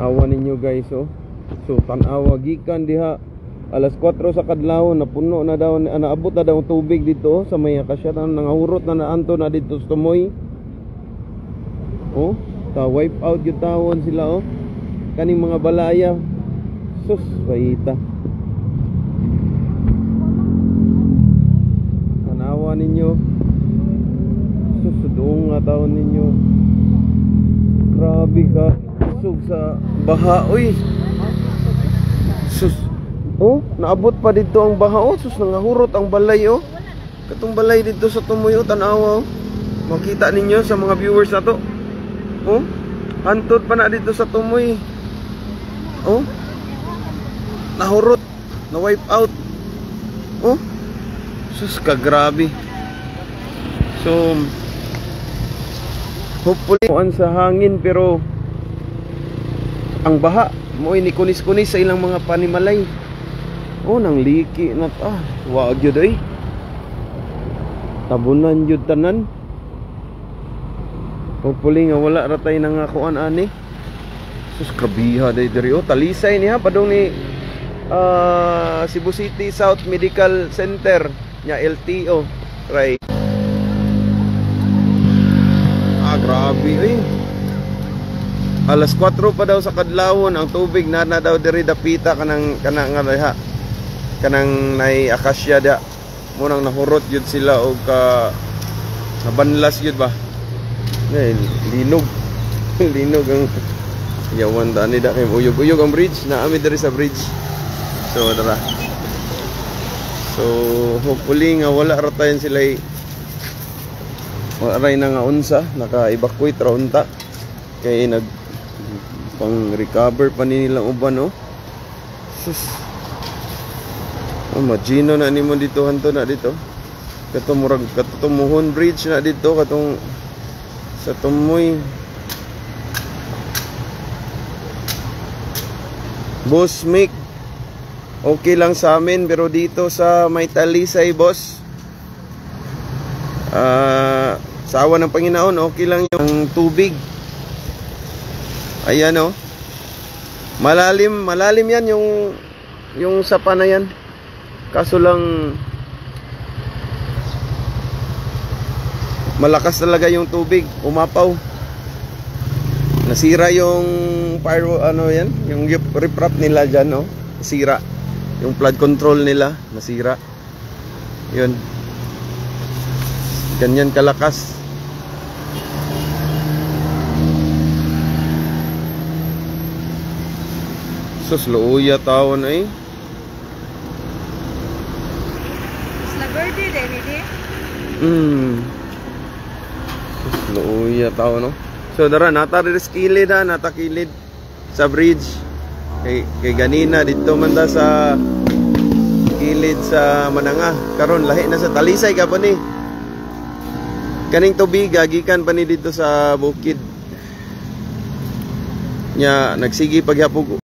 Awa ninyo guys, oh. So tanawa gikan diha alas 4 sa kadlawon, napuno na daw, naabot na daw tubig dito sa may akasya, nangahurot na naanto na dito sa tumoy. Oh, ta wipe out yung tawon sila, oh. Kaning mga balaya. Sus, bayita. Tanawa ninyo. Sus, doon nga tawon ninyo. Grabe ka. Sug sa baha, uy. Sus. Oh, naabot pa dito ang baha, oh. Sus, nangahurot ang balay, oh. Katong balay dito sa tumoy, oh. Tanawa, oh. Makita ninyo sa mga viewers na to. Oh, hantod pa na dito sa tumoy. Oh, nahurot, na wipe out. Oh, sus ka, grabe. So hopefully sa hangin, pero ang baha mo'y ni kunis-kunis sa ilang mga panimalay. Oh, nang liki na wag yun ay tabunan yun tanan. Hopefully nga wala ratay nang kuan ani. Sus, krabiha day diri, oh. Talisay niya padong ni Cebu City South Medical Center nya LTO right. Grabe ay. Alas 4 pa daw sa kadlawon ang tubig na daw diri dapita kanang nga diha. Kanang nay akasya da. Munang nahurot yun sila og nabanlas yun ba. Linog. Linog ang yawan daan nila kay uyog-uyog ang bridge. Naami diri sa bridge. So dara. So hopefully nga wala ratayan sila, wala ray na nga unsa, naka-evacuate ra unta kay nag pang recover pa nilang uban, no. Sus. Imagino na nimo dito hanto na dito. Katumurag katumuhon bridge na dito katong sa tumoy. Boss Mick, okay lang sa amin, pero dito sa may Talisay, boss, sa awa ng Panginoon, okay lang yung tubig. Ayan, oh. Malalim yan yung sapa na yan. Kaso lang malakas talaga yung tubig, umapaw. Nasira yung pyro, ano yan, yung riprap nila dyan, no? Nasira. Yung flood control nila, nasira. Yun. Ganyan kalakas. Sus, luuya tawon ay. Slagordi din, hindi? Sus, luuya tawon, no? So, dara, natakilid ha, natakilid sa bridge. Kay ganina, dito man ta sa kilid sa Mananga. Karon lahi na sa Talisay ka pa ni. Kaning tubig, gikan pa ni dito sa bukid. Nya, nagsigi paghapog